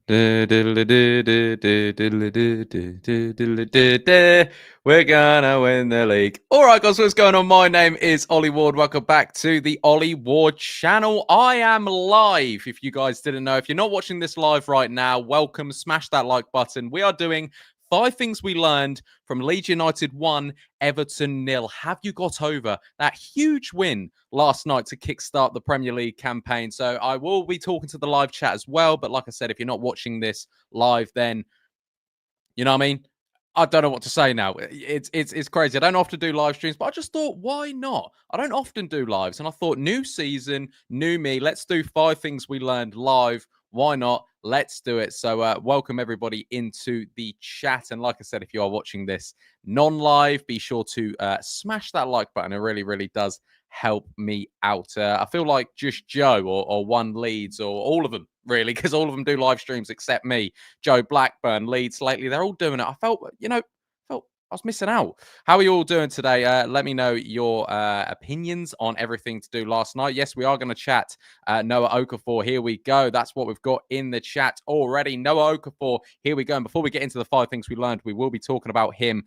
We're gonna win the league. All right, guys, what's going on? My name is Ollie Ward. Welcome back to the Ollie Ward channel. I am live. If you guys didn't know, if you're not watching this live right now, welcome. Smash that like button. We are doing 5 things we learned from Leeds United 1, Everton 0. Have you got over that huge win last night to kickstart the Premier League campaign? So I will be talking to the live chat as well. But like I said, if you're not watching this live, then you know what I mean? I don't know what to say now. It's crazy. I don't often do live streams, but I just thought, why not? I don't often do lives, and I thought, new season, new me. Let's do 5 things we learned live. Why not? Let's do it. So, welcome everybody into the chat. And like I said, if you are watching this non-live, be sure to smash that like button. It really, really does help me out. I feel like just Joe or One Leeds or all of them, really, because all of them do live streams except me. Joe Blackburn, Leeds lately, they're all doing it. I felt, I was missing out. How are you all doing today? Let me know your opinions on everything to do last night. Yes, we are going to chat Noah Okafor. Here we go. That's what we've got in the chat already. Noah Okafor, here we go. And before we get into the 5 things we learned, we will be talking about him.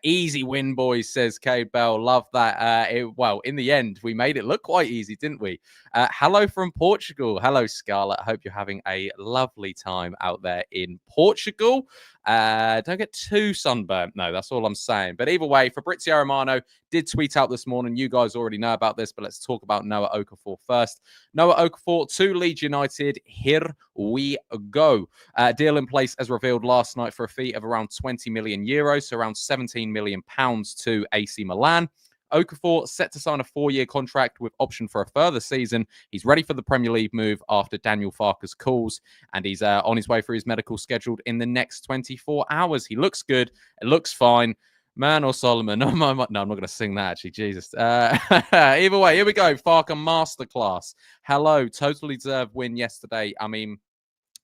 Easy win, boys, says Cade Bell. Love that. Well, in the end, we made it look quite easy, didn't we? Hello from Portugal. Hello, Scarlett. I hope you're having a lovely time out there in Portugal. Don't get too sunburnt. No, that's all I'm saying. But either way, Fabrizio Romano did tweet out this morning. You guys already know about this, but let's talk about Noah Okafor first. Noah Okafor to Leeds United. Here we go. Deal in place as revealed last night for a fee of around 20 million euros, so around 17 million pounds to AC Milan. Okafor set to sign a 4-year contract with option for a further season. He's ready for the Premier League move after Daniel Farke's calls, and he's on his way for his medical scheduled in the next 24 hours. He looks good. It looks fine. Man or Solomon? No, I'm not going to sing that, actually. Jesus. Either way, here we go. Farke masterclass. Hello. Totally deserved win yesterday. I mean,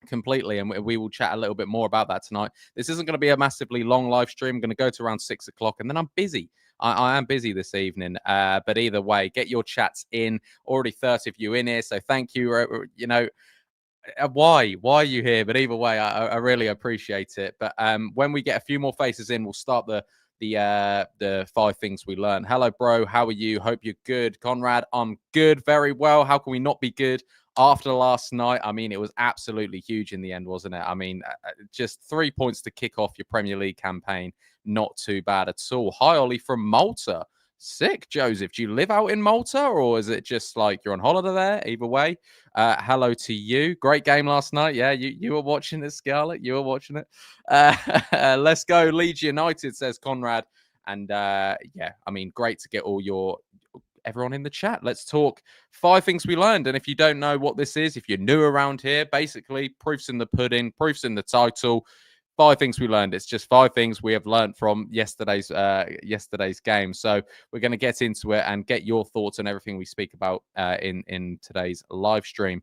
completely, and we will chat a little bit more about that tonight. This isn't going to be a massively long live stream. I'm going to go to around 6 o'clock, and then I'm busy. I am busy this evening, but either way, get your chats in. Already 30 of you in here, so thank you. Why are you here? But either way, I really appreciate it. But when we get a few more faces in, we'll start the 5 things we learned. Hello, bro. How are you? Hope you're good. Conrad, I'm good. Very well. How can we not be good after last night? I mean, it was absolutely huge in the end, wasn't it? I mean, just 3 points to kick off your Premier League campaign. Not too bad at all. Hi, Ollie from Malta. Sick, Joseph. Do you live out in Malta, or is it just like you're on holiday there? Either way, hello to you. Great game last night. Yeah, you were watching it, Scarlett. You were watching it. Let's go, Leeds United, says Conrad. And yeah, I mean, great to get everyone in the chat. Let's talk 5 things we learned. And if you don't know what this is, if you're new around here, basically proofs in the pudding, proofs in the title. 5 things we learned. It's just 5 things we have learned from yesterday's game. So we're going to get into it and get your thoughts on everything we speak about in today's live stream.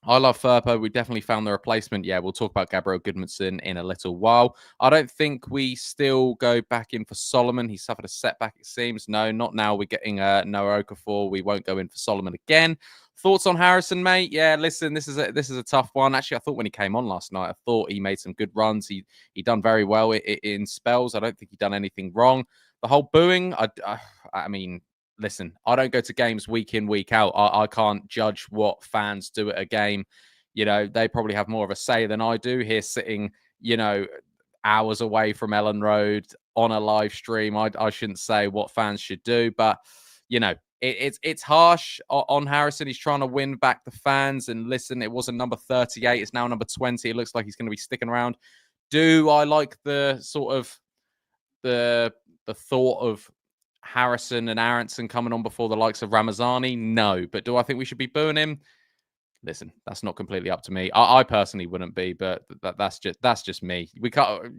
I love Firpo. We definitely found the replacement. Yeah, we'll talk about Gabriel Goodmanson in a little while. I don't think we still go back in for Solomon. He suffered a setback, it seems. No, not now. We're getting Noah Okafor. We won't go in for Solomon again. Thoughts on Harrison, mate? Yeah, listen, this is a tough one. Actually, I thought when he came on last night, I thought he made some good runs. He done very well in spells. I don't think he done anything wrong. The whole booing, I mean, listen, I don't go to games week in, week out. I can't judge what fans do at a game. You know, they probably have more of a say than I do here sitting, hours away from Ellen Road on a live stream. I shouldn't say what fans should do, but, it's harsh on Harrison. He's trying to win back the fans. And listen, it wasn't number 38. It's now number 20. It looks like he's going to be sticking around. Do I like the sort of the thought of Harrison and Aronson coming on before the likes of Ramazani? No. But do I think we should be booing him? Listen, that's not completely up to me. I personally wouldn't be, but that's just me. We can't,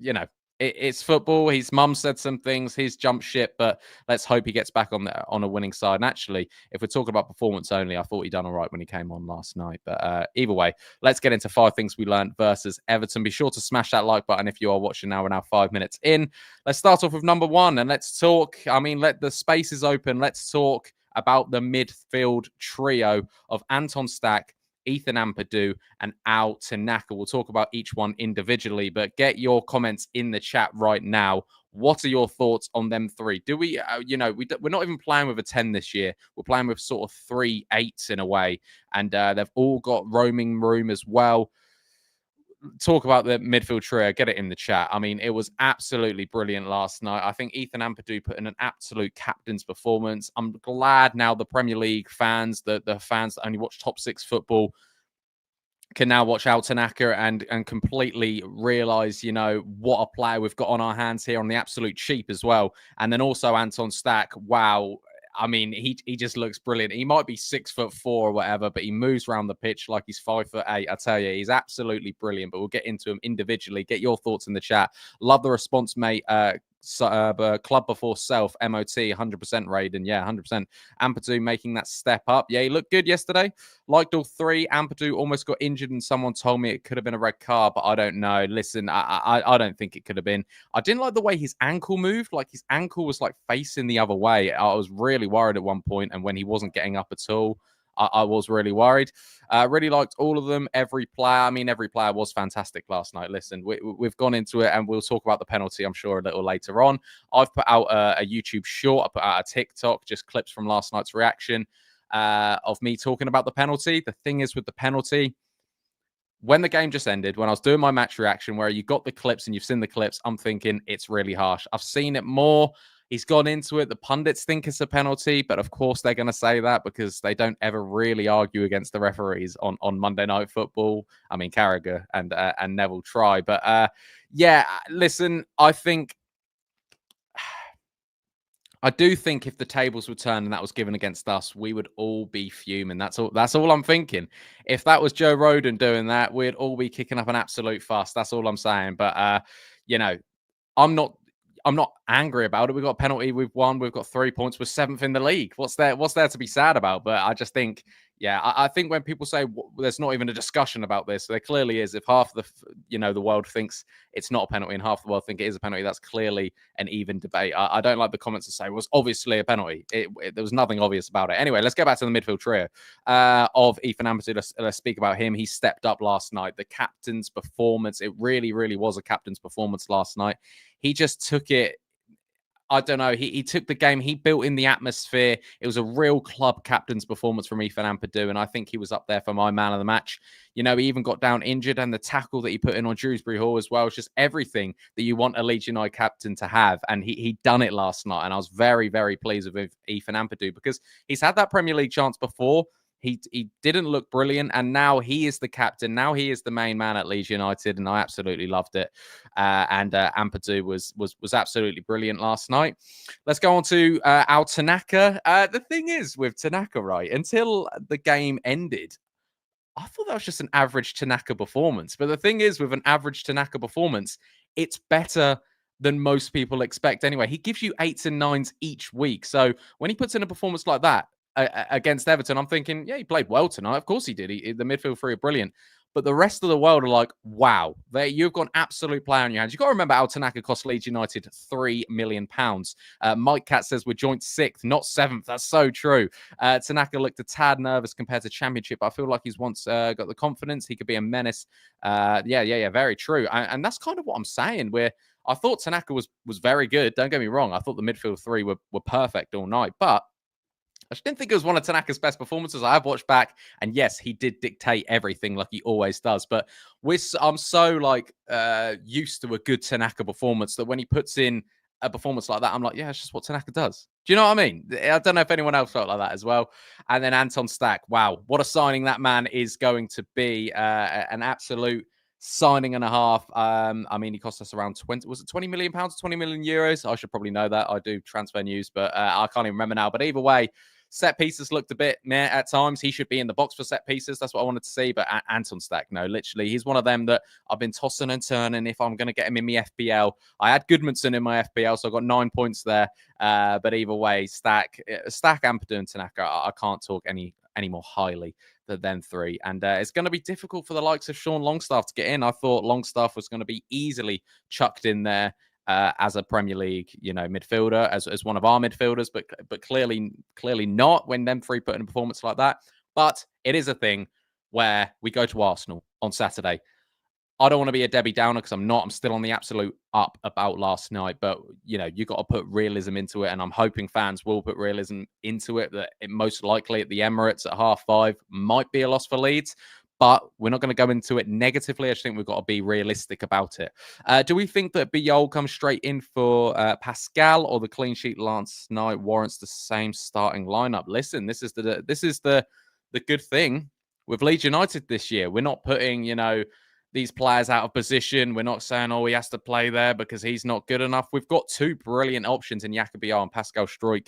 it's football. His mum said some things. He's jumped ship, but let's hope he gets back on a winning side. And actually, if we're talking about performance only, I thought he done all right when he came on last night. But either way, let's get into 5 things we learned versus Everton. Be sure to smash that like button if you are watching now. We're now 5 minutes in. Let's start off with number 1, and let's talk. I mean, let the spaces open. Let's talk about the midfield trio of Anton Stack, Ethan Ampadu, and Al Tanaka. We'll talk about each one individually, but get your comments in the chat right now. What are your thoughts on them three? Do we, we're not even playing with a 10 this year. We're playing with sort of 3 8s in a way, and they've all got roaming room as well. Talk about the midfield trio. Get it in the chat. I mean, it was absolutely brilliant last night. I think Ethan Ampadu put in an absolute captain's performance. I'm glad now the Premier League fans, the fans that only watch top 6 football, can now watch Al Tanaka and completely realize, what a player we've got on our hands here on the absolute cheap as well. And then also Anton Stack. Wow. I mean, he just looks brilliant. He might be 6'4" or whatever, but he moves around the pitch like he's 5'8". I tell you, he's absolutely brilliant. But we'll get into him individually. Get your thoughts in the chat. Love the response, mate. Club before self, MOT, 100% Raiden. Yeah, 100%. Ampadu making that step up. Yeah, he looked good yesterday. Liked all 3. Ampadu almost got injured, and someone told me it could have been a red card, but I don't know. Listen, I don't think it could have been. I didn't like the way his ankle moved. Like his ankle was like facing the other way. I was really worried at one point, and when he wasn't getting up at all, I was really worried. Really liked all of them. Every player. I mean, every player was fantastic last night. Listen, we've gone into it, and we'll talk about the penalty, I'm sure, a little later on. I've put out a YouTube short. I put out a TikTok, just clips from last night's reaction of me talking about the penalty. The thing is with the penalty, when the game just ended, when I was doing my match reaction, where you got the clips and you've seen the clips, I'm thinking it's really harsh. I've seen it more. He's gone into it. The pundits think it's a penalty, but of course they're going to say that because they don't ever really argue against the referees on Monday Night Football. I mean, Carragher and Neville try. But yeah, listen, I do think if the tables were turned and that was given against us, we would all be fuming. That's all I'm thinking. If that was Joe Roden doing that, we'd all be kicking up an absolute fuss. That's all I'm saying. But I'm not angry about it. We've got a penalty. We've won. We've got 3 points. We're 7th in the league. What's there to be sad about? But I just think, I think when people say there's not even a discussion about this, there clearly is. If half the world thinks it's not a penalty and half the world think it is a penalty, that's clearly an even debate. I don't like the comments that say it was obviously a penalty. There was nothing obvious about it. Anyway, let's get back to the midfield trio of Ethan Ampadu. Let's speak about him. He stepped up last night. The captain's performance. It really, really was a captain's performance last night. He just took it. I don't know. He took the game. He built in the atmosphere. It was a real club captain's performance from Ethan Ampadu, and I think he was up there for my man of the match. He even got down injured, and the tackle that he put in on Shrewsbury Hall as well. It's just everything that you want a Leeds United captain to have, and he done it last night. And I was very, very pleased with Ethan Ampadu because he's had that Premier League chance before. He didn't look brilliant, and now he is the captain. Now he is the main man at Leeds United, and I absolutely loved it. And Ampadu was absolutely brilliant last night. Let's go on to Al Tanaka. The thing is with Tanaka, right? Until the game ended, I thought that was just an average Tanaka performance. But the thing is, with an average Tanaka performance, it's better than most people expect anyway. He gives you 8s and 9s each week. So when he puts in a performance like that, against Everton, I'm thinking, yeah, he played well tonight. Of course he did. The midfield three are brilliant. But the rest of the world are like, wow, you've got an absolute player on your hands. You've got to remember Al Tanaka cost Leeds United £3 million. Mike Cat says we're joint 6th, not 7th. That's so true. Tanaka looked a tad nervous compared to Championship. I feel like he's once got the confidence. He could be a menace. Yeah, very true. And that's kind of what I'm saying. I thought Tanaka was very good. Don't get me wrong. I thought the midfield three were perfect all night. But I just didn't think it was one of Tanaka's best performances. I have watched back, and yes, he did dictate everything like he always does. But I'm so used to a good Tanaka performance that when he puts in a performance like that, I'm like, yeah, it's just what Tanaka does. Do you know what I mean? I don't know if anyone else felt like that as well. And then Anton Stack, wow, what a signing that man is going to be. An absolute signing and a half. I mean, he cost us around 20 million pounds, 20 million euros? I should probably know that. I do transfer news, but I can't even remember now. But either way, set pieces looked a bit meh at times. He should be in the box for set pieces. That's what I wanted to see. But Anton Stack, no, literally, he's one of them that I've been tossing and turning if I'm going to get him in my FPL. I had Goodmanson in my FPL, so I got 9 points there. But either way, Stack, Ampadu, and Tanaka, I can't talk any more highly than them three. And it's going to be difficult for the likes of Sean Longstaff to get in. I thought Longstaff was going to be easily chucked in there. As a Premier League, midfielder, as one of our midfielders, but clearly not when them three put in a performance like that. But it is a thing. where we go to Arsenal on Saturday. I don't want to be a Debbie Downer because I'm not. I'm still on the absolute up about last night. But, you know, you got to put realism into it. And I'm hoping fans will put realism into it, that it most likely at the Emirates at 5:30 might be a loss for Leeds. But we're not going to go into it negatively. I just think we've got to be realistic about it. Do we think that Biol comes straight in for Pascal, or the clean sheet last night warrants the same starting lineup? Listen, this is the good thing with Leeds United this year. We're not putting, you know, these players out of position. We're not saying, oh, he has to play there because he's not good enough. We've got two brilliant options in Biol and Pascal Struijk.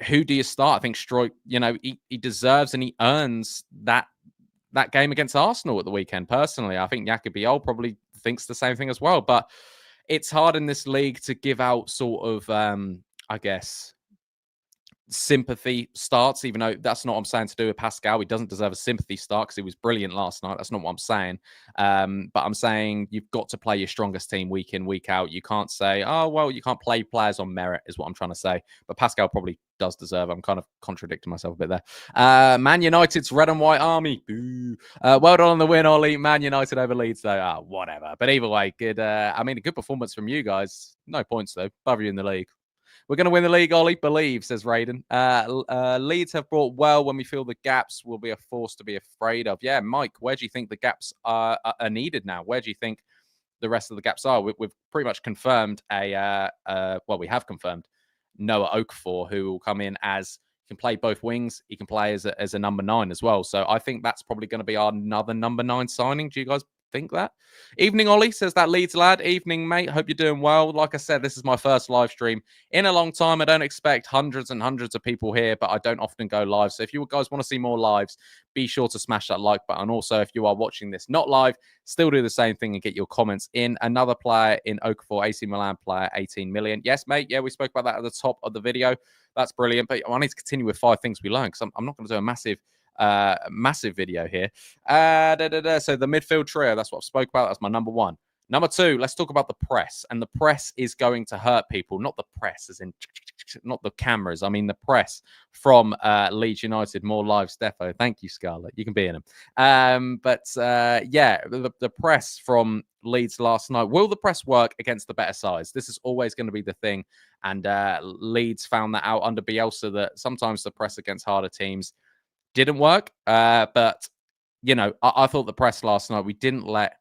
Who do you start? I think Struijk, you know, he deserves and he earns that game against Arsenal at the weekend. Personally, I think Biol probably thinks the same thing as well. But it's hard in this league to give out sort of, I guess, sympathy starts, even though that's not what I'm saying to do with Pascal. He doesn't deserve a sympathy start because he was brilliant last night. That's not what I'm saying. But I'm saying you've got to play your strongest team week in, week out. You can't say, oh, well, you can't play players on merit, is what I'm trying to say. But Pascal probably does deserve. I'm kind of contradicting myself a bit there. Man United's red and white army. Boo. Well done on the win, Ollie. Man United over Leeds, though. Whatever. But either way, good. I mean, a good performance from you guys. No points, though. Above you in the league. We're going to win the league, Ollie. Believe, says Raiden. Leeds have brought well. When we feel the gaps will be a force to be afraid of. Yeah, Mike, where do you think the gaps are needed now? Where do you think the rest of the gaps are? We've pretty much confirmed we have confirmed Noah Okafor, who will come in as, he can play both wings. He can play as a number 9 as well. So I think that's probably going to be another number 9 signing. Do you guys think that? Evening, Ollie, says that Leeds lad. Evening, mate. Hope you're doing well. Like I said, this is my first live stream in a long time. I don't expect hundreds and hundreds of people here, but I don't often go live. So if you guys want to see more lives, be sure to smash that like button. Also, if you are watching this not live, still do the same thing and get your comments in. Another player in Okafor, AC Milan player, 18 million. Yes, mate. Yeah, we spoke about that at the top of the video. That's brilliant. But I need to continue with 5 things we learned, because I'm not going to do a massive video here. So the midfield trio, that's what I've spoke about. That's my number 1. Number 2, let's talk about the press. And the press is going to hurt people. Not the press as in, not the cameras. I mean the press from Leeds United. More lives, Defo. Thank you, Scarlett. You can be in them. The press from Leeds last night. Will the press work against the better sides? This is always going to be the thing. And Leeds found that out under Bielsa, that sometimes the press against harder teams didn't work. But, you know, I thought the press last night, we didn't let,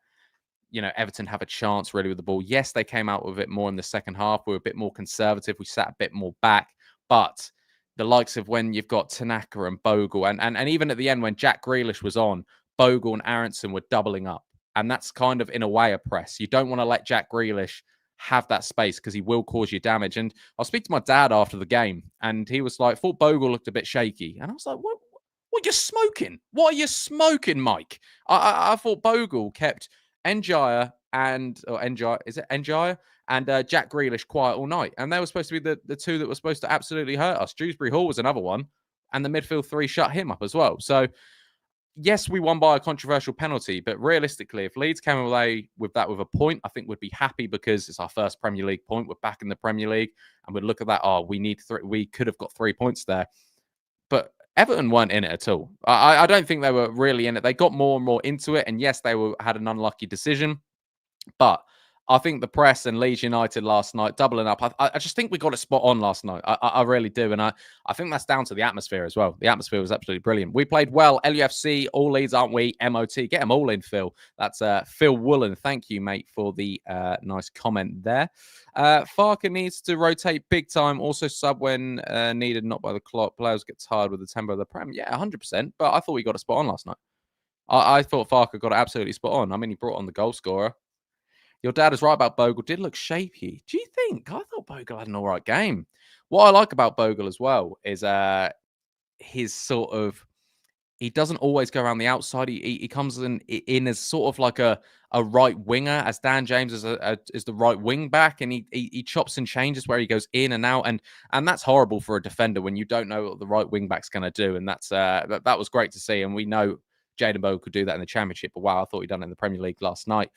you know, Everton have a chance really with the ball. Yes, they came out with it more in the second half. We were a bit more conservative. We sat a bit more back. But the likes of when you've got Tanaka and Bogle, and even at the end when Jack Grealish was on, Bogle and Aronson were doubling up. And that's kind of, in a way, a press. You don't want to let Jack Grealish have that space because he will cause you damage. And I'll speak to my dad after the game, and he was like, thought Bogle looked a bit shaky. And I was like, what are you smoking? What are you smoking, Mike? I thought Bogle kept Njaya and Jack Grealish quiet all night. And they were supposed to be the two that were supposed to absolutely hurt us. Dewsbury Hall was another one. And the midfield 3 shut him up as well. So, yes, we won by a controversial penalty. But realistically, if Leeds came away with that with a point, I think we'd be happy because it's our first Premier League point. We're back in the Premier League. And we'd look at that. Oh, we need 3. We could have got 3 points there. But Everton weren't in it at all. I don't think they were really in it. They got more and more into it. And yes, they had an unlucky decision. But I think the press and Leeds United last night, doubling up, I just think we got it spot on last night. I really do. And I think that's down to the atmosphere as well. The atmosphere was absolutely brilliant. We played well. LUFC, all Leeds, aren't we? MOT. Get them all in, Phil. That's Phil Woolen. Thank you, mate, for the nice comment there. Farke needs to rotate big time. Also sub when needed, not by the clock. Players get tired with the tempo of the Prem. Yeah, 100%. But I thought we got it spot on last night. I thought Farke got it absolutely spot on. I mean, he brought on the goal scorer. Your dad is right about Bogle. Did look shaky. Do you think? I thought Bogle had an all right game. What I like about Bogle as well is his sort of, he doesn't always go around the outside. He comes in as sort of like a right winger, as Dan James is the right wing back, and he chops and changes where he goes in and out, and that's horrible for a defender when you don't know what the right wing back's going to do, and that was great to see, and we know Jayden Bogle could do that in the Championship, but wow, I thought he'd done it in the Premier League last night.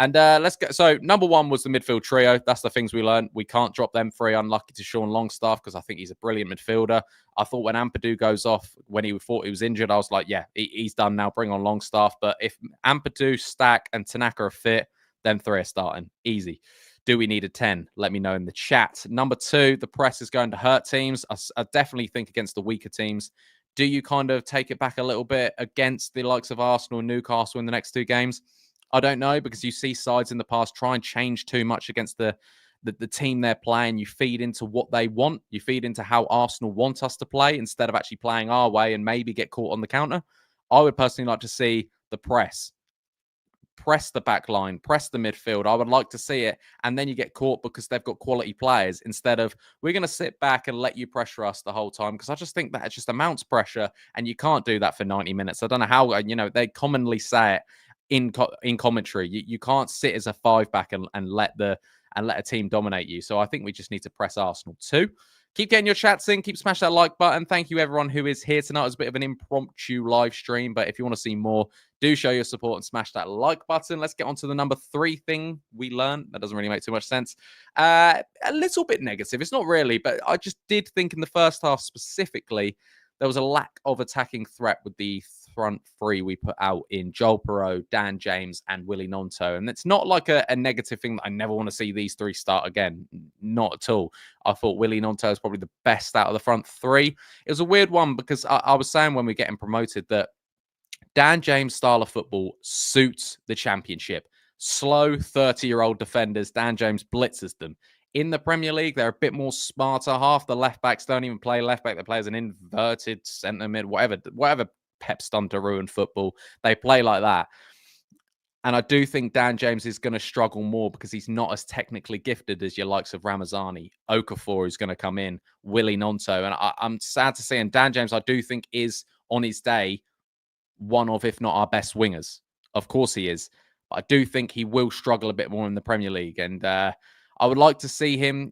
And let's get, so number one was the midfield trio. That's the things we learned. We can't drop them three. Unlucky to Sean Longstaff because I think he's a brilliant midfielder. I thought when Ampadu goes off, when he thought he was injured, I was like, yeah, he's done now. Bring on Longstaff. But if Ampadu, Stack, and Tanaka are fit, then three are starting. Easy. Do we need a 10? Let me know in the chat. Number two, the press is going to hurt teams. I definitely think against the weaker teams. Do you kind of take it back a little bit against the likes of Arsenal and Newcastle in the next two games? I don't know, because you see sides in the past try and change too much against the team they're playing. You feed into what they want. You feed into how Arsenal want us to play instead of actually playing our way and maybe get caught on the counter. I would personally like to see the press the back line, press the midfield. I would like to see it. And then you get caught because they've got quality players instead of we're going to sit back and let you pressure us the whole time. Because I just think that it just amounts pressure and you can't do that for 90 minutes. I don't know how, they commonly say it in commentary. You can't sit as a five back and let a team dominate you. So I think we just need to press Arsenal too. Keep getting your chats in. Keep smashing that like button. Thank you, everyone who is here tonight. It was a bit of an impromptu live stream, but if you want to see more, do show your support and smash that like button. Let's get on to the number three thing we learned. That doesn't really make too much sense. A little bit negative. It's not really, but I just did think in the first half specifically, there was a lack of attacking threat with the front three we put out in Joel Perreault, Dan James, and Willie Gnonto. And it's not like a negative thing that I never want to see these three start again. Not at all. I thought Willie Gnonto is probably the best out of the front three. It was a weird one because I was saying when we're getting promoted that Dan James' style of football suits the Championship. Slow 30-year-old defenders, Dan James blitzes them. In the Premier League, they're a bit more smarter. Half the left-backs don't even play left-back. They play as an inverted centre mid, whatever Pep's done to ruin football. They play like that. And I do think Dan James is going to struggle more because he's not as technically gifted as your likes of Ramazani, Okafor, who's going to come in, Willie Gnonto. And I'm sad to see, and Dan James, I do think, is on his day one of, if not our best wingers. Of course he is. But I do think he will struggle a bit more in the Premier League. And I would like to see him,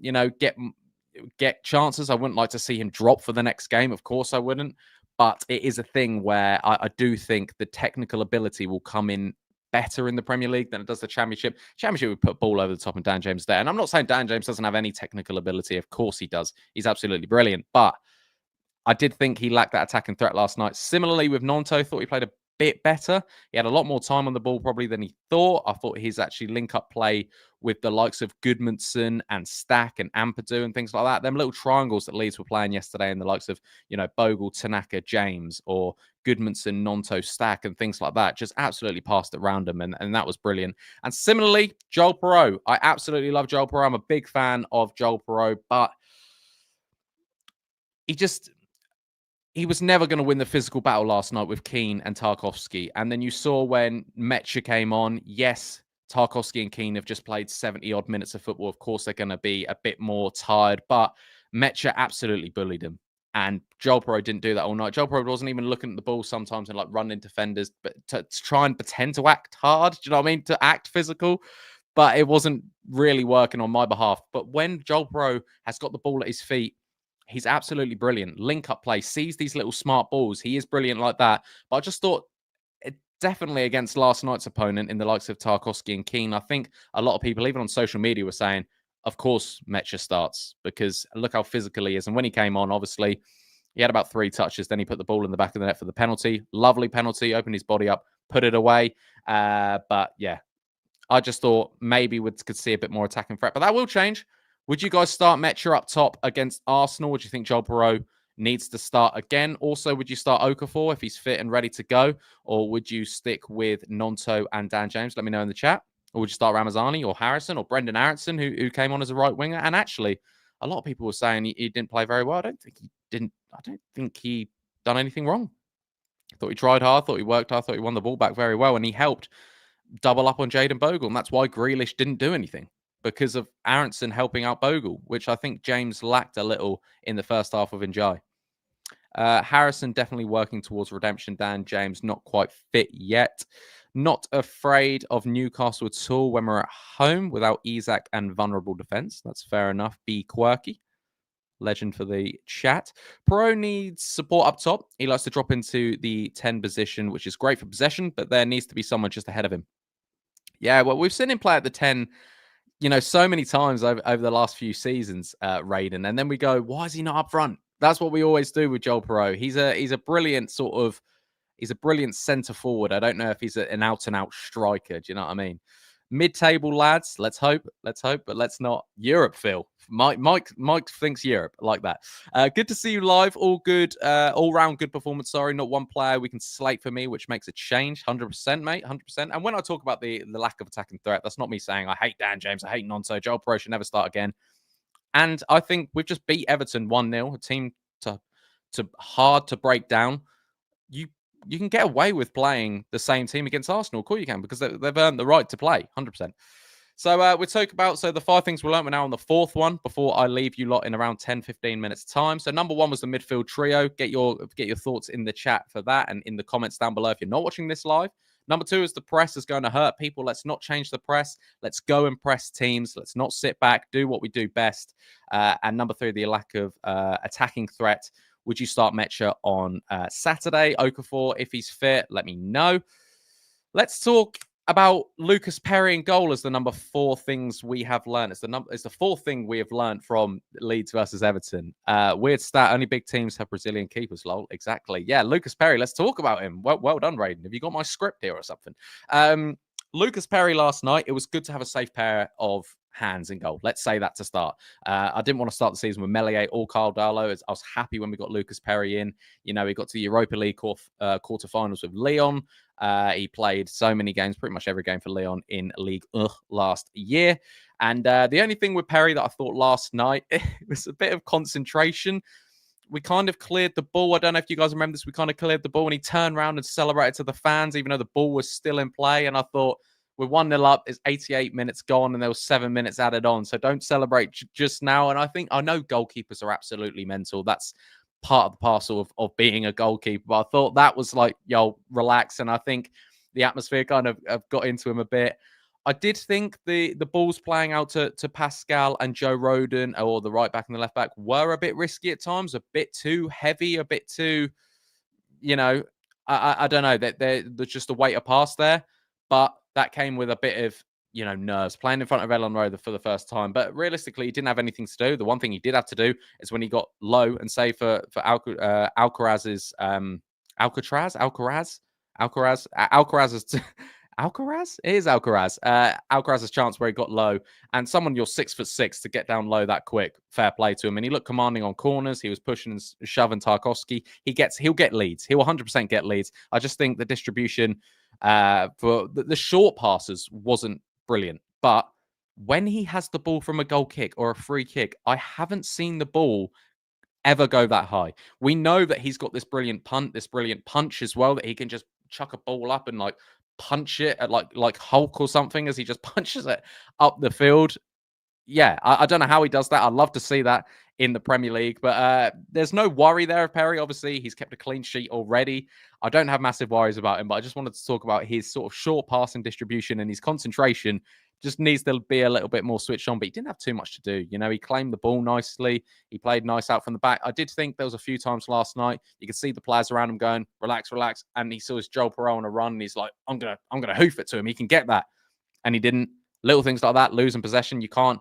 get chances. I wouldn't like to see him drop for the next game. Of course I wouldn't. But it is a thing where I do think the technical ability will come in better in the Premier League than it does the Championship. Championship would put ball over the top and Dan James there. And I'm not saying Dan James doesn't have any technical ability. Of course he does. He's absolutely brilliant. But I did think he lacked that attacking threat last night. Similarly with Gnonto, thought he played a bit better. He had a lot more time on the ball probably than he thought. I thought his actually link-up play with the likes of Goodmanson and Stack and Ampadu and things like that, them little triangles that Leeds were playing yesterday in the likes of, Bogle, Tanaka, James, or Goodmanson, Gnonto, Stack and things like that, just absolutely passed it around him, and that was brilliant. And similarly, Joel Perreault. I absolutely love Joel Perreault. I'm a big fan of Joel Perreault, but he was never going to win the physical battle last night with Keane and Tarkowski. And then you saw when Nmecha came on, yes, Tarkowski and Keane have just played 70-odd minutes of football. Of course, they're going to be a bit more tired, but Nmecha absolutely bullied him. And Joel Perreault didn't do that all night. Joel Perreault wasn't even looking at the ball sometimes and running defenders, but to try and pretend to act hard. Do you know what I mean? To act physical. But it wasn't really working on my behalf. But when Joel Perreault has got the ball at his feet, he's absolutely brilliant. Link-up play, sees these little smart balls. He is brilliant like that. But I just thought, definitely against last night's opponent in the likes of Tarkowski and Keane, I think a lot of people, even on social media, were saying, of course, Nmecha starts because look how physical he is. And when he came on, obviously, he had about 3 touches. Then he put the ball in the back of the net for the penalty. Lovely penalty, opened his body up, put it away. But yeah, I just thought maybe we could see a bit more attacking threat. But that will change. Would you guys start Nmecha up top against Arsenal? Would you think Joel Perreault needs to start again? Also, would you start Okafor if he's fit and ready to go? Or would you stick with Gnonto and Dan James? Let me know in the chat. Or would you start Ramazani or Harrison or Brendan Aronson, who came on as a right winger? And actually, a lot of people were saying he didn't play very well. I don't think he done anything wrong. I thought he tried hard, thought he worked hard, thought he won the ball back very well, and he helped double up on Jayden Bogle. And that's why Grealish didn't do anything, because of Aronson helping out Bogle, which I think James lacked a little in the first half of Njai. Harrison definitely working towards redemption. Dan James not quite fit yet. Not afraid of Newcastle at all when we're at home without Isak and vulnerable defence. That's fair enough. Be quirky. Legend for the chat. Perreault needs support up top. He likes to drop into the 10 position, which is great for possession, but there needs to be someone just ahead of him. Yeah, well, we've seen him play at the 10, so many times over the last few seasons, Raiden. And then we go, why is he not up front? That's what we always do with Joel Perot. He's a brilliant he's a brilliant centre forward. I don't know if he's an out and out striker. Do you know what I mean? Mid-table lads, let's hope, but let's not. Europe, Phil. Mike thinks Europe like that. Good to see you live. All good, all round good performance. Sorry, not one player we can slate for me, which makes a change. 100%, mate, 100%. And when I talk about the lack of attacking threat, that's not me saying I hate Dan James, I hate Nonso. Joel Perot should never start again. And I think we've just beat Everton 1-0, a team to hard to break down. You can get away with playing the same team against Arsenal. Of course you can, because they've earned the right to play, 100%. So we'll talk about, the 5 things we learned. We're now on the 4th one before I leave you lot in around 10, 15 minutes time. So number 1 was the midfield trio. Get your thoughts in the chat for that and in the comments down below if you're not watching this live. Number 2 is the press is going to hurt people. Let's not change the press. Let's go and press teams. Let's not sit back, do what we do best. And number 3, the lack of attacking threat. Would you start Nmecha on Saturday? Okafor, if he's fit, let me know. Let's talk about Lukas Perri in goal as the number 4 things we have learned. It's the 4th thing we have learned from Leeds versus Everton. Weird stat, only big teams have Brazilian keepers, lol. Exactly. Yeah, Lukas Perri, let's talk about him. Well done, Raiden. Have you got my script here or something? Lukas Perri last night, it was good to have a safe pair of hands in goal. Let's say that to start. I didn't want to start the season with Meslier or Carl Darlow. I was happy when we got Lukas Perri in. He got to the Europa League quarterfinals with Lyon. He played so many games, pretty much every game for Lyon in League last year. And the only thing with Perri that I thought last night, it was a bit of concentration. We kind of cleared the ball. I don't know if you guys remember this. We kind of cleared the ball and he turned around and celebrated to the fans, even though the ball was still in play. And I thought, we're 1-0 up. It's 88 minutes gone and there was 7 minutes added on. So don't celebrate just now. And I know goalkeepers are absolutely mental. That's part of the parcel of being a goalkeeper. But I thought that was like, relax. And I think the atmosphere kind of got into him a bit. I did think the balls playing out to Pascal and Joe Rodon, or the right back and the left back, were a bit risky at times, a bit too heavy, a bit too, I don't know, there's just a weight of pass there. But that came with a bit of, nerves, playing in front of Ellen Road for the first time. But realistically, he didn't have anything to do. The one thing he did have to do is when he got low and say for Alcaraz's Alcaraz? It is Alcaraz. Alcaraz's chance where he got low, and someone you're 6'6" to get down low that quick. Fair play to him. And he looked commanding on corners. He was pushing and shoving Tarkowski. He'll get leads. He'll 100% get leads. I just think the distribution for the short passes wasn't brilliant. But when he has the ball from a goal kick or a free kick, I haven't seen the ball ever go that high. We know that he's got this brilliant punt, this brilliant punch as well, that he can just chuck a ball up and like punch it at like Hulk or something as he just punches it up the field. Yeah, I don't know how he does that. I'd love to see that in the Premier League, but there's no worry there of Perri. Obviously, he's kept a clean sheet already. I don't have massive worries about him, but I just wanted to talk about his sort of short passing distribution and his concentration. Just needs to be a little bit more switched on, but he didn't have too much to do. He claimed the ball nicely. He played nice out from the back. I did think there was a few times last night you could see the players around him going, relax, relax. And he saw his Joel Perot on a run, and he's like, I'm gonna hoof it to him. He can get that. And he didn't. Little things like that, losing possession. You can't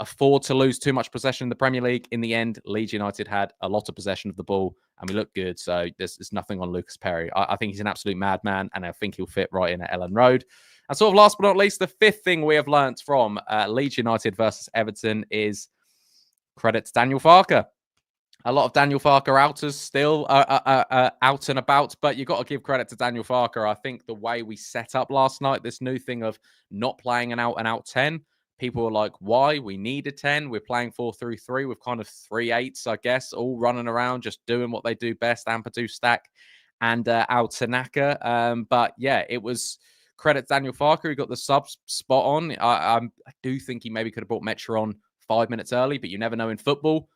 afford to lose too much possession in the Premier League. In the end, Leeds United had a lot of possession of the ball and we looked good. So there's nothing on Lukas Perri. I think he's an absolute madman and I think he'll fit right in at Ellen Road. And sort of last but not least, the 5th thing we have learnt from Leeds United versus Everton is credit to Daniel Farke. A lot of Daniel Farke outers still out and about, but you've got to give credit to Daniel Farke. I think the way we set up last night, this new thing of not playing an out-and-out 10, people were like, why? We need a 10. We're playing 4-3-3 with kind of 3 8s, I guess, all running around, just doing what they do best, Ampadu, Stack, and Tanaka. But yeah, it was credit to Daniel Farke, who got the subs spot on. I do think he maybe could have brought Nmecha on 5 minutes early, but you never know in football.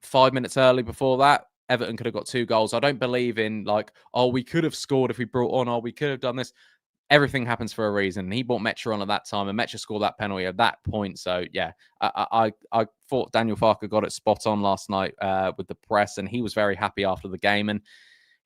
5 minutes early before that, Everton could have got 2 goals. I don't believe in like, oh, we could have scored if we brought on, oh, we could have done this. Everything happens for a reason. He brought Nmecha on at that time, and Nmecha scored that penalty at that point. So, yeah, I thought Daniel Farke got it spot on last night with the press, and he was very happy after the game. And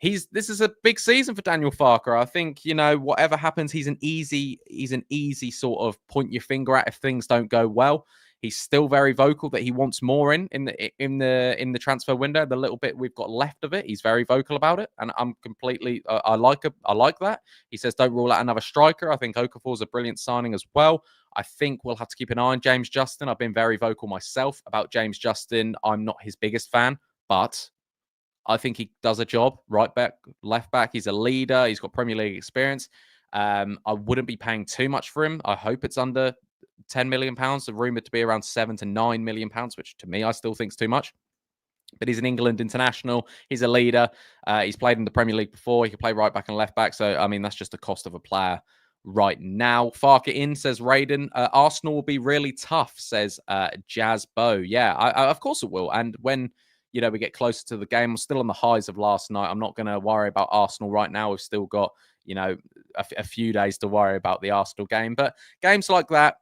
this is a big season for Daniel Farke. I think, you know, whatever happens, he's an easy sort of point your finger at if things don't go well. He's still very vocal that he wants more in the transfer window. The little bit we've got left of it, he's very vocal about it, and I'm completely I like that. He says don't rule out another striker. I think Okafor's a brilliant signing as well. I think we'll have to keep an eye on James Justin. I've been very vocal myself about James Justin. I'm not his biggest fan, but I think he does a job. Right back, left back. He's a leader. He's got Premier League experience. I wouldn't be paying too much for him. I hope it's under £10 million. They're rumored to be around £7 to £9 million, which to me, I still think is too much. But he's an England international. He's a leader. He's played in the Premier League before. He can play right back and left back. So, I mean, that's just the cost of a player right now. Farke in, says Raiden. Arsenal will be really tough, says Jazz Bow. Yeah, of course it will. And when, you know, we get closer to the game, I'm still on the highs of last night. I'm not going to worry about Arsenal right now. We've still got, you know, a few days to worry about the Arsenal game. But games like that,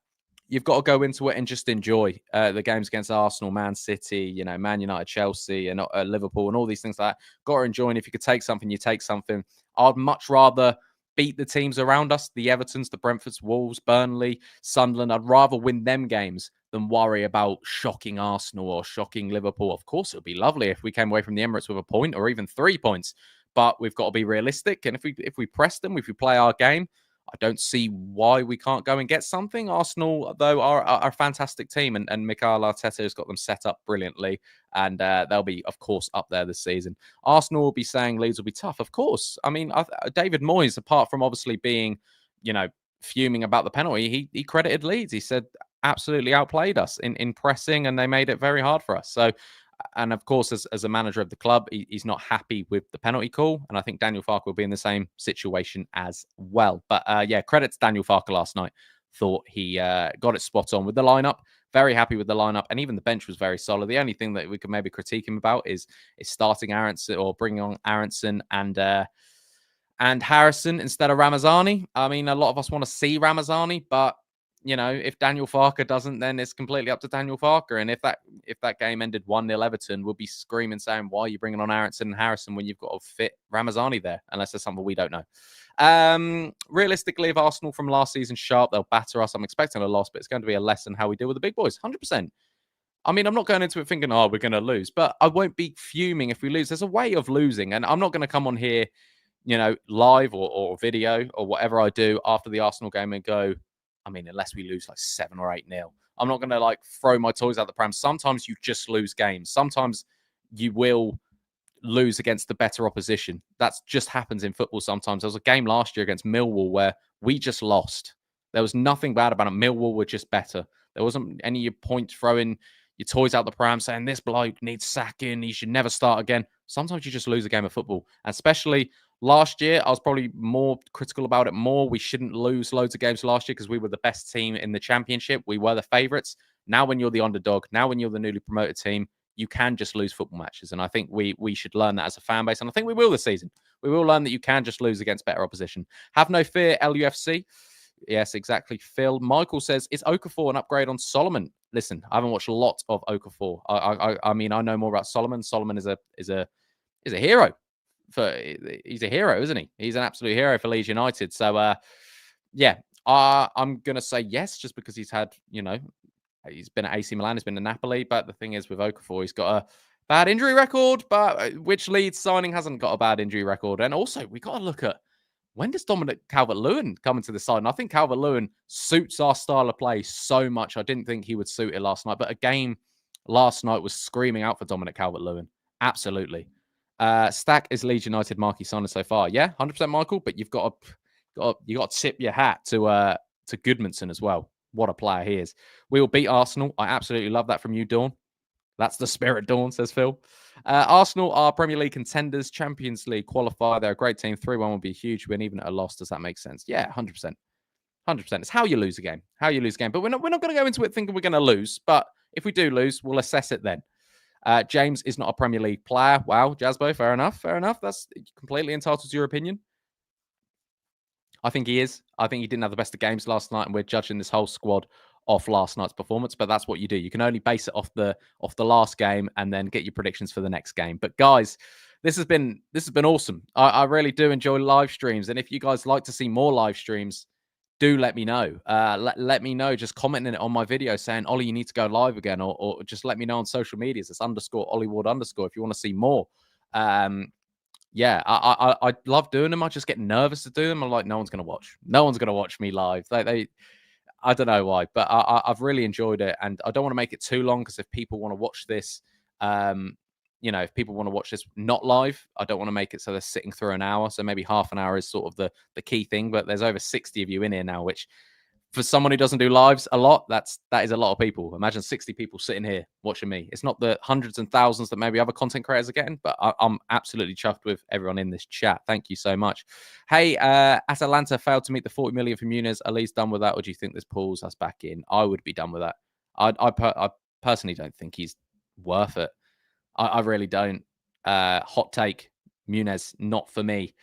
you've got to go into it and just enjoy the games against Arsenal, Man City, you know, Man United, Chelsea, and Liverpool, and all these things like that. Got to enjoy. And if you could take something, you take something. I'd much rather beat the teams around us, the Evertons, the Brentfords, Wolves, Burnley, Sunderland. I'd rather win them games than worry about shocking Arsenal or shocking Liverpool. Of course, it would be lovely if we came away from the Emirates with a point or even 3 points. But we've got to be realistic. And if we press them, if we play our game, I don't see why we can't go and get something. Arsenal, though, are a fantastic team, and Mikel Arteta has got them set up brilliantly, and they'll be, of course, up there this season. Arsenal will be saying Leeds will be tough, of course. I mean, David Moyes, apart from obviously being, you know, fuming about the penalty, he credited Leeds. He said absolutely outplayed us in pressing, and they made it very hard for us. So, and of course, as a manager of the club, he's not happy with the penalty call. And I think Daniel Farke will be in the same situation as well. But yeah, credit to Daniel Farke last night. Thought he got it spot on with the lineup. Very happy with the lineup. And even the bench was very solid. The only thing that we could maybe critique him about is starting Aronson or bringing on Aronson and Harrison instead of Ramazani. I mean, a lot of us want to see Ramazani, but you know, if Daniel Farke doesn't, then it's completely up to Daniel Farke. And if that game ended 1-0 Everton, we'll be screaming saying, why are you bringing on Aronson and Harrison when you've got to fit Ramazani there? Unless there's something we don't know. Realistically, if Arsenal from last season sharp, they'll batter us. I'm expecting a loss, but it's going to be a lesson how we deal with the big boys. 100%. I mean, I'm not going into it thinking, oh, we're going to lose, but I won't be fuming if we lose. There's a way of losing. And I'm not going to come on here, you know, live or video or whatever I do after the Arsenal game and go, I mean, unless we lose like 7 or 8-0, I'm not going to like throw my toys out the pram. Sometimes you just lose games. Sometimes you will lose against the better opposition. That just happens in football sometimes. There was a game last year against Millwall where we just lost. There was nothing bad about it. Millwall were just better. There wasn't any point throwing your toys out the pram saying this bloke needs sacking. He should never start again. Sometimes you just lose a game of football, and especially last year, I was probably more critical about it more. We shouldn't lose loads of games last year because we were the best team in the championship. We were the favourites. Now when you're the underdog, now when you're the newly promoted team, you can just lose football matches. And I think we should learn that as a fan base. And I think we will this season. We will learn that you can just lose against better opposition. Have no fear, LUFC. Yes, exactly, Phil. Michael says, is Okafor an upgrade on Solomon? Listen, I haven't watched a lot of Okafor. I mean, I know more about Solomon. Solomon is a hero. He's a hero, isn't he? He's an absolute hero for Leeds United. So, yeah, I'm going to say yes, just because he's had, you know, he's been at AC Milan, he's been at Napoli. But the thing is with Okafor, he's got a bad injury record. But which Leeds signing hasn't got a bad injury record? And also, we got to look at, when does Dominic Calvert-Lewin come into the side? And I think Calvert-Lewin suits our style of play so much. I didn't think he would suit it last night. But a game last night was screaming out for Dominic Calvert-Lewin. Absolutely. Stack is Leeds United marquee signing so far. Yeah, 100% Michael, but you've got to tip your hat to Goodmanson as well. What a player he is. We will beat Arsenal. I absolutely love that from you, Dawn. That's the spirit, Dawn, says Phil. Arsenal are Premier League contenders, Champions League qualifier. They're a great team. 3-1 would be a huge win, even at a loss. Does that make sense? Yeah, 100%. 100%. It's how you lose a game. But we're not going to go into it thinking we're going to lose. But if we do lose, we'll assess it then. James is not a Premier League player. Wow, Jasbo, fair enough. That's completely entitled to your opinion. I think he is. I think he didn't have the best of games last night, and we're judging this whole squad off last night's performance. But that's what you do. You can only base it off the last game and then get your predictions for the next game. But guys, this has been awesome. I really do enjoy live streams, and if you guys like to see more live streams, do let me know. Let me know. Just commenting it on my video saying, Ollie, you need to go live again, or just let me know on social medias. It's _Ollie_Ward_ if you want to see more. Yeah, I love doing them. I just get nervous to do them. I'm like, no one's gonna watch. No one's gonna watch me live. They I don't know why, but I've really enjoyed it, and I don't want to make it too long because if people want to watch this, if people want to watch this not live, I don't want to make it so they're sitting through an hour. So maybe half an hour is sort of the key thing. But there's over 60 of you in here now, which for someone who doesn't do lives a lot, that is a lot of people. Imagine 60 people sitting here watching me. It's not the hundreds and thousands that maybe other content creators are getting, but I'm absolutely chuffed with everyone in this chat. Thank you so much. Hey, Atalanta failed to meet the 40 million from Muniz. Are Leeds done with that, or do you think this pulls us back in? I would be done with that. I personally don't think he's worth it. I really don't. Hot take, Muniz, not for me.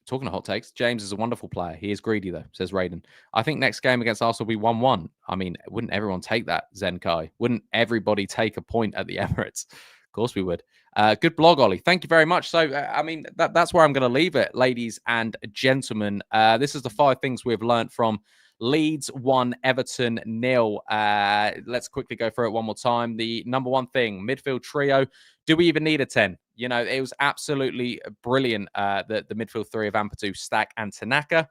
Talking of hot takes, James is a wonderful player. He is greedy, though, says Raiden. I think next game against Arsenal will be 1-1. I mean, wouldn't everyone take that, Zenkai? Wouldn't everybody take a point at the Emirates? Of course we would. Good blog, Ollie. Thank you very much. So, I mean, that's where I'm going to leave it, ladies and gentlemen. This is the 5 things we've learned from Leeds 1, Everton 0. Let's quickly go through it one more time. The number 1 thing, midfield trio. Do we even need a 10? You know, it was absolutely brilliant, the midfield 3 of Ampadu, Stack, and Tanaka.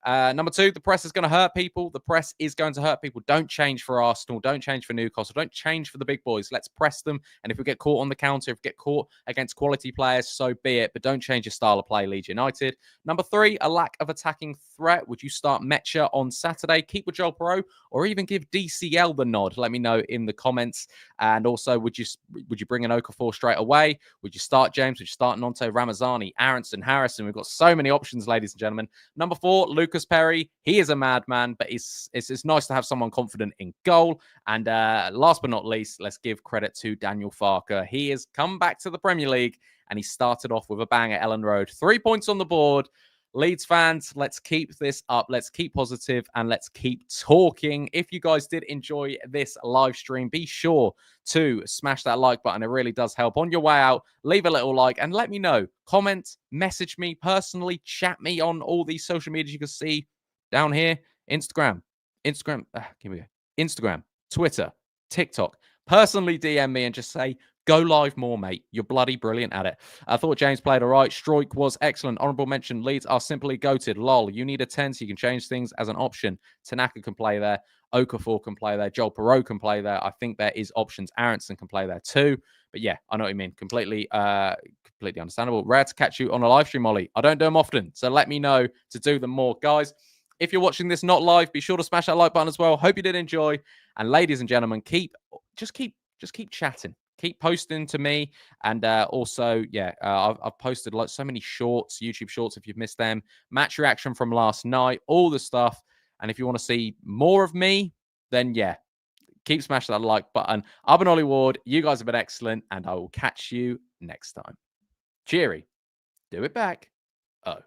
Number 2, the press is going to hurt people. The press is going to hurt people. Don't change for Arsenal. Don't change for Newcastle. Don't change for the big boys. Let's press them. And if we get caught on the counter, if we get caught against quality players, so be it. But don't change your style of play, Leeds United. Number 3, a lack of attacking threat. Would you start Nmecha on Saturday? Keep with Joel Perot, or even give DCL the nod? Let me know in the comments. And also, would you bring an Okafor straight away? Would you start James? Would you start Nonto, Ramazani, Aronson, Harrison? We've got so many options, ladies and gentlemen. Number 4, Lukas Perri. He is a madman, but it's nice to have someone confident in goal. And last but not least, let's give credit to Daniel Farke. He has come back to the Premier League, and he started off with a bang at Ellen Road. 3 points on the board. Leeds fans, let's keep this up. Let's keep positive and let's keep talking. If you guys did enjoy this live stream, be sure to smash that like button. It really does help. On your way out, leave a little like and let me know. Comment, message me personally, chat me on all these social medias you can see down here. Instagram, Twitter, TikTok. Personally DM me and just say, go live more, mate. You're bloody brilliant at it. I thought James played all right. Stroik was excellent. Honourable mention, Leeds are simply goated. Lol. You need a 10 so you can change things as an option. Tanaka can play there. Okafor can play there. Joel Perot can play there. I think there is options. Aronson can play there too. But yeah, I know what you mean. Completely understandable. Rare to catch you on a live stream, Ollie. I don't do them often, so let me know to do them more. Guys, if you're watching this not live, be sure to smash that like button as well. Hope you did enjoy. And ladies and gentlemen, just keep chatting. Keep posting to me. And also, I've posted like so many shorts, YouTube shorts, if you've missed them, match reaction from last night, all the stuff. And if you want to see more of me, then yeah, keep smashing that like button. I've been Ollie Ward. You guys have been excellent. And I will catch you next time. Cheery. Do it back. Oh.